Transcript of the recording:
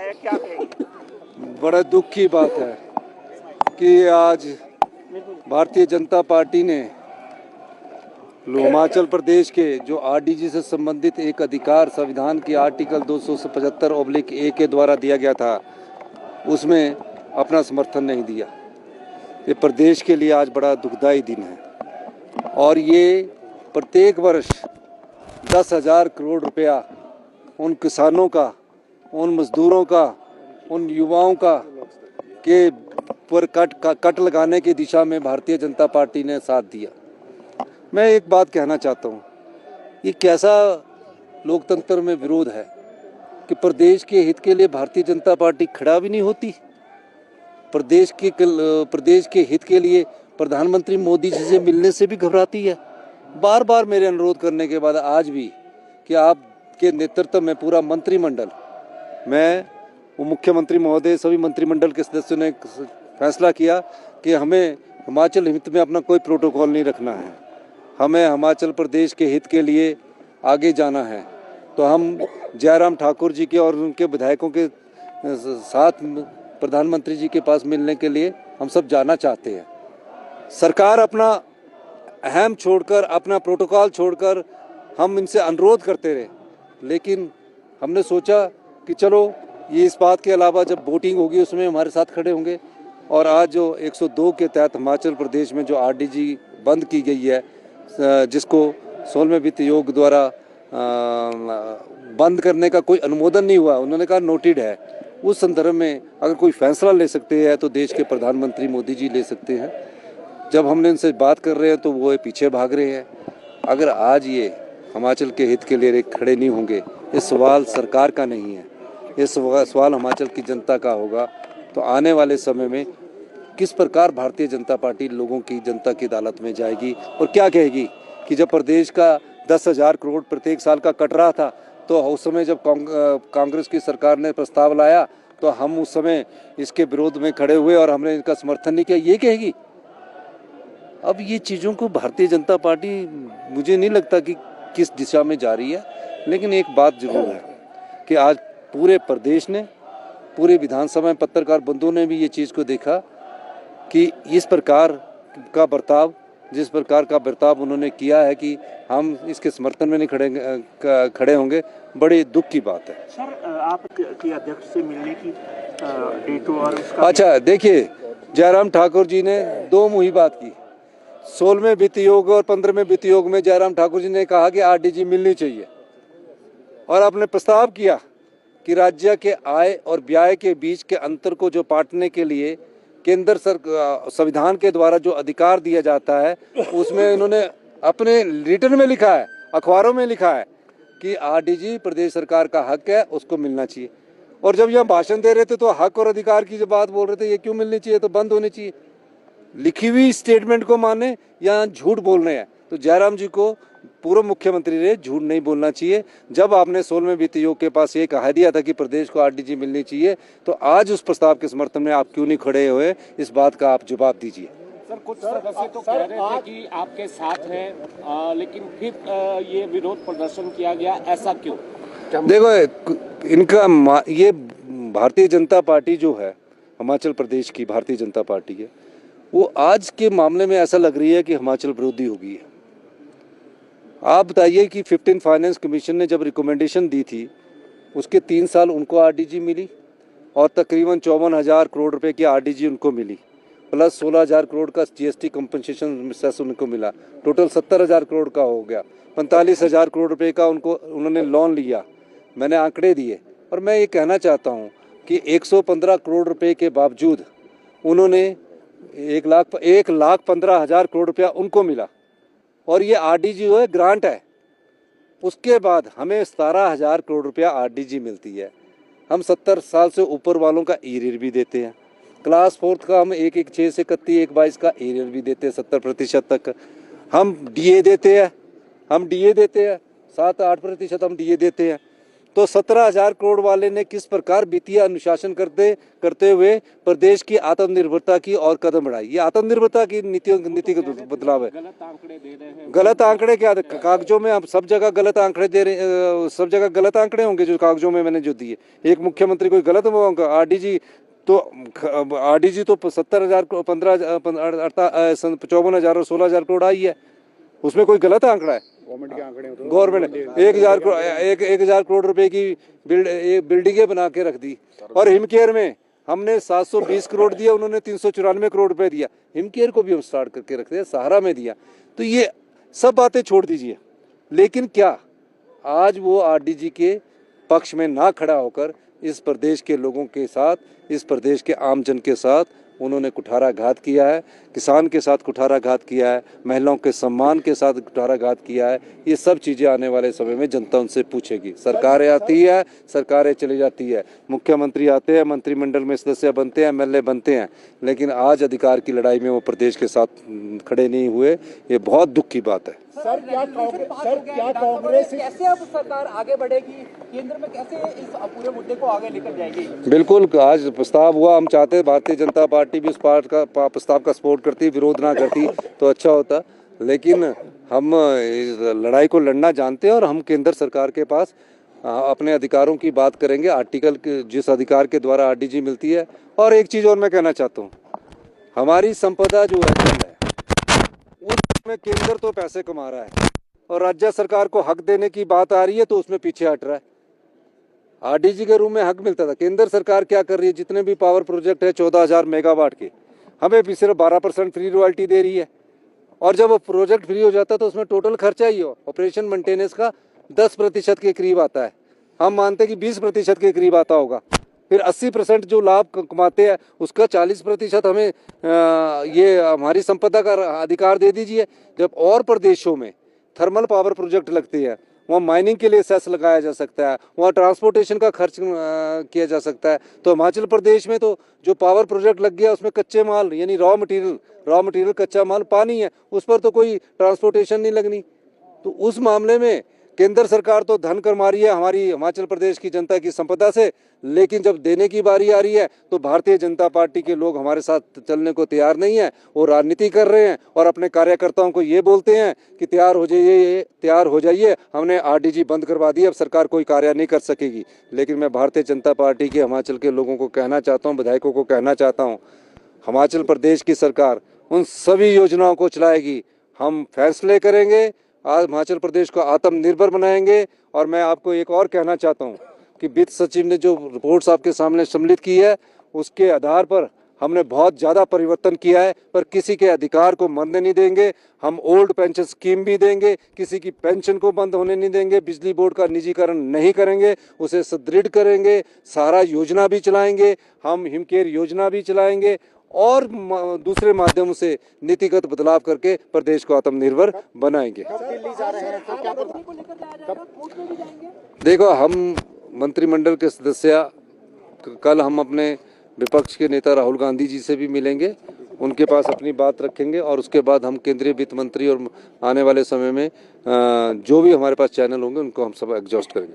है, क्या कहेंगे? बड़ा दुख की बात है कि आज भारतीय जनता पार्टी ने हिमाचल प्रदेश के जो आरडीजी से संबंधित एक अधिकार संविधान की आर्टिकल 275/A के द्वारा दिया गया था, उसमें अपना समर्थन नहीं दिया। ये प्रदेश के लिए आज बड़ा दुखदाई दिन है और ये प्रत्येक वर्ष 10,000 करोड़ रुपया उन किसानों का, उन मजदूरों का, उन युवाओं का के पर कट लगाने की दिशा में भारतीय जनता पार्टी ने साथ दिया। मैं एक बात कहना चाहता हूँ, ये कैसा लोकतंत्र में विरोध है कि प्रदेश के हित के लिए भारतीय जनता पार्टी खड़ा भी नहीं होती। प्रदेश के हित के लिए प्रधानमंत्री मोदी जी से मिलने से भी घबराती है। बार बार मेरे अनुरोध करने के बाद आज भी कि आपके नेतृत्व में पूरा मंत्रिमंडल, मैं वो मुख्यमंत्री महोदय, सभी मंत्रिमंडल के सदस्यों ने फैसला किया कि हमें हिमाचल हित में अपना कोई प्रोटोकॉल नहीं रखना है, हमें हिमाचल प्रदेश के हित के लिए आगे जाना है। तो हम जयराम ठाकुर जी के और उनके विधायकों के साथ प्रधानमंत्री जी के पास मिलने के लिए हम सब जाना चाहते हैं। सरकार अपना अहम छोड़कर, अपना प्रोटोकॉल छोड़कर हम इनसे अनुरोध करते रहे, लेकिन हमने सोचा कि चलो ये इस बात के अलावा जब वोटिंग होगी उसमें हमारे साथ खड़े होंगे। और आज जो 102 के तहत हिमाचल प्रदेश में जो आरडीजी बंद की गई है, जिसको 16वें वित्त आयोग द्वारा बंद करने का कोई अनुमोदन नहीं हुआ, उन्होंने कहा नोटेड है, उस संदर्भ में अगर कोई फैसला ले सकते हैं तो देश के प्रधानमंत्री मोदी जी ले सकते हैं। जब हमने इनसे बात कर रहे हैं तो वो पीछे भाग रहे हैं। अगर आज ये हिमाचल के हित के लिए खड़े नहीं होंगे, ये सवाल सरकार का नहीं है, ये सवाल हिमाचल की जनता का होगा। तो आने वाले समय में किस प्रकार भारतीय जनता पार्टी लोगों की, जनता की अदालत में जाएगी और क्या कहेगी कि जब प्रदेश का 10,000 करोड़ प्रत्येक साल का कट रहा था, तो उस समय जब कांग्रेस की सरकार ने प्रस्ताव लाया तो हम उस समय इसके विरोध में खड़े हुए और हमने इनका समर्थन नहीं किया, ये कहेगी। अब ये चीज़ों को भारतीय जनता पार्टी, मुझे नहीं लगता कि किस दिशा में जा रही है। लेकिन एक बात जरूर है कि आज पूरे प्रदेश ने, पूरे विधानसभा में पत्रकार बंधुओं ने भी ये चीज़ को देखा कि इस प्रकार का बर्ताव, जिस प्रकार का बर्ताव उन्होंने किया है कि हम इसके समर्थन में नहीं खड़े होंगे, बड़ी दुख की बात है। सर, आपके अध्यक्ष से मिलने की डेट और उसका, अच्छा देखिए, जयराम ठाकुर जी ने दो मुहिम बात की। 16वें वित्त आयोग और 15वें वित्त आयोग में जयराम ठाकुर जी ने कहा कि आरडीजी मिलनी चाहिए और आपने प्रस्ताव किया कि राज्य के आय और व्यय के बीच के अंतर को जो पाटने के लिए केंद्र संविधान के द्वारा जो अधिकार दिया जाता है, उसमें इन्होंने अपने रिटर्न में लिखा है, अखबारों में लिखा है कि आरडीजी प्रदेश सरकार का हक है, उसको मिलना चाहिए। और जब यहाँ भाषण दे रहे थे तो हक और अधिकार की जो बात बोल रहे थे, ये क्यों मिलनी चाहिए, तो बंद होनी चाहिए। लिखी हुई स्टेटमेंट को माने या झूठ बोल रहे हैं, तो जयराम जी को, पूर्व मुख्यमंत्री ने, झूठ नहीं बोलना चाहिए। जब आपने 16वें वित्त आयोग के पास ये कहा दिया था कि प्रदेश को आरडीजी मिलनी चाहिए, तो आज उस प्रस्ताव के समर्थन में आप क्यों नहीं खड़े हुए, इस बात का आप जवाब दीजिए। सर, कुछ सदस्य तो कह रहे थे कि आपके साथ हैं, लेकिन फिर ये विरोध प्रदर्शन किया गया, ऐसा क्यों? देखो, इनका ये भारतीय जनता पार्टी जो है, हिमाचल प्रदेश की भारतीय जनता पार्टी है, वो आज के मामले में ऐसा लग रही है कि हिमाचल विरोधी हो गई है। आप बताइए कि 15 फाइनेंस कमीशन ने जब रिकमेंडेशन दी थी, उसके 3 साल उनको आरडीजी मिली और तकरीबन 54,000 करोड़ रुपए की आरडीजी उनको मिली, प्लस 16,000 करोड़ का जीएसटी कंपनसेशन सेस उनको मिला, टोटल 70,000 करोड़ का हो गया। 45,000 करोड़ रुपए का उन्होंने लोन लिया, मैंने आंकड़े दिए। और मैं ये कहना चाहता हूँ कि 115 करोड़ रुपए के बावजूद उन्होंने 1,15,000 करोड़ रुपया उनको मिला। और ये आरडीजी जो है ग्रांट है, उसके बाद हमें 17,000 करोड़ रुपया आरडीजी मिलती है। हम 70 साल से ऊपर वालों का एरियर भी देते हैं, क्लास 4 का हम 1/6 से 31/22 का एरियर भी देते हैं, 70% तक हम डीए देते हैं, 7-8% हम डीए देते हैं। तो 17,000 करोड़ वाले ने किस प्रकार वित्तीय अनुशासन करते हुए प्रदेश की आत्मनिर्भरता की और कदम बढ़ाई। ये आत्मनिर्भरता की नीति का बदलाव है। गलत आंकड़े दे रहे हैं। गलत आंकड़े क्या, कागजों में आप सब जगह गलत आंकड़े दे रहे, सब जगह गलत आंकड़े होंगे जो कागजों में मैंने जो दिए। एक मुख्यमंत्री कोई गलत होगा। आरडीजी तो 70,000 54,000 और 16,000 करोड़ आई है, उसमें कोई गलत आंकड़ा है? गवर्नमेंट के आंकड़े होते हैं। गवर्नमेंट 1,000 करोड़ रुपए की बिल्डिंगें बना के रख दी। और हिमकेयर में हमने 720 करोड़ दिया, उन्होंने 394 करोड़ रुपए दिया। हिमकेयर को भी हम स्टार्ट करके रखते हैं, सहारा में दिया। तो ये सब बातें छोड़ दीजिए, लेकिन क्या आज वो आरडीजी के पक्ष में ना खड़ा होकर इस प्रदेश के लोगों के साथ, इस प्रदेश के आम जन के साथ उन्होंने कुठाराघात किया है, किसान के साथ कुठाराघात किया है, महिलाओं के सम्मान के साथ कुठाराघात किया है। ये सब चीज़ें आने वाले समय में जनता उनसे पूछेगी। सरकारें आती है, सरकारें चली जाती है, मुख्यमंत्री आते हैं, मंत्रिमंडल में सदस्य बनते हैं, एमएलए बनते हैं, लेकिन आज अधिकार की लड़ाई में वो प्रदेश के साथ खड़े नहीं हुए। ये बहुत दुख की बात है। सर क्या कांग्रेस कैसे अब सरकार आगे बढ़ेगी, केंद्र में कैसे इस पूरे मुद्दे को आगे लेकर जाएगी? बिल्कुल, आज प्रस्ताव हुआ, हम चाहते हैं भारतीय जनता पार्टी भी उस प्रस्ताव का सपोर्ट करती, विरोध ना करती तो अच्छा होता, लेकिन हम इस लड़ाई को लड़ना जानते हैं और हम केंद्र सरकार के पास अपने अधिकारों की बात करेंगे, आर्टिकल जिस अधिकार के द्वारा आरडीजी मिलती है। और एक चीज़ और मैं कहना चाहता हूँ, हमारी संपदा जो है उसमें केंद्र तो पैसे कमा रहा है और राज्य सरकार को हक देने की बात आ रही है तो उसमें पीछे हट रहा है। आरडीजी के रूप में हक मिलता था, केंद्र सरकार क्या कर रही है, जितने भी पावर प्रोजेक्ट है 14,000 मेगावाट के, हमें भी सिर्फ 12% फ्री रॉयल्टी दे रही है। और जब वो प्रोजेक्ट फ्री हो जाता है तो उसमें टोटल खर्चा ही हो ऑपरेशन मेंटेनेंस का 10% के करीब आता है। हम मानते हैं कि 20% के करीब आता होगा। फिर 80% जो लाभ कमाते हैं उसका 40% हमें ये हमारी संपदा का अधिकार दे दीजिए। जब और प्रदेशों में थर्मल पावर प्रोजेक्ट लगते हैं, वहाँ माइनिंग के लिए सेस लगाया जा सकता है, वहाँ ट्रांसपोर्टेशन का खर्च किया जा सकता है। तो हिमाचल प्रदेश में तो जो पावर प्रोजेक्ट लग गया उसमें कच्चे माल यानी रॉ मटेरियल कच्चा माल पानी है, उस पर तो कोई ट्रांसपोर्टेशन नहीं लगनी। तो उस मामले में केंद्र सरकार तो धन कमा रही है हमारी हिमाचल प्रदेश की जनता की संपदा से, लेकिन जब देने की बारी आ रही है तो भारतीय जनता पार्टी के लोग हमारे साथ चलने को तैयार नहीं है। वो राजनीति कर रहे हैं और अपने कार्यकर्ताओं को ये बोलते हैं कि तैयार हो जाइए, हमने आरडीजी बंद करवा दी, अब सरकार कोई कार्य नहीं कर सकेगी। लेकिन मैं भारतीय जनता पार्टी के हिमाचल के लोगों को कहना चाहता हूँ, विधायकों को कहना चाहता हूँ, हिमाचल प्रदेश की सरकार उन सभी योजनाओं को चलाएगी। हम फैसले करेंगे, आज हिमाचल प्रदेश को आत्मनिर्भर बनाएंगे। और मैं आपको एक और कहना चाहता हूं कि वित्त सचिव ने जो रिपोर्ट्स आपके सामने सम्मिलित की है उसके आधार पर हमने बहुत ज़्यादा परिवर्तन किया है, पर किसी के अधिकार को मरने नहीं देंगे। हम ओल्ड पेंशन स्कीम भी देंगे, किसी की पेंशन को बंद होने नहीं देंगे, बिजली बोर्ड का निजीकरण नहीं करेंगे, उसे सुदृढ़ करेंगे, सहारा योजना भी चलाएंगे, हम हिमकेयर योजना भी चलाएंगे और दूसरे माध्यम से नीतिगत बदलाव करके प्रदेश को आत्मनिर्भर बनाएंगे। दिल्ली जा रहे हैं तो क्या देखो, हम मंत्रिमंडल के सदस्य कल हम अपने विपक्ष के नेता राहुल गांधी जी से भी मिलेंगे, उनके पास अपनी बात रखेंगे और उसके बाद हम केंद्रीय वित्त मंत्री और आने वाले समय में जो भी हमारे पास चैनल होंगे उनको हम सब एग्जॉस्ट करेंगे।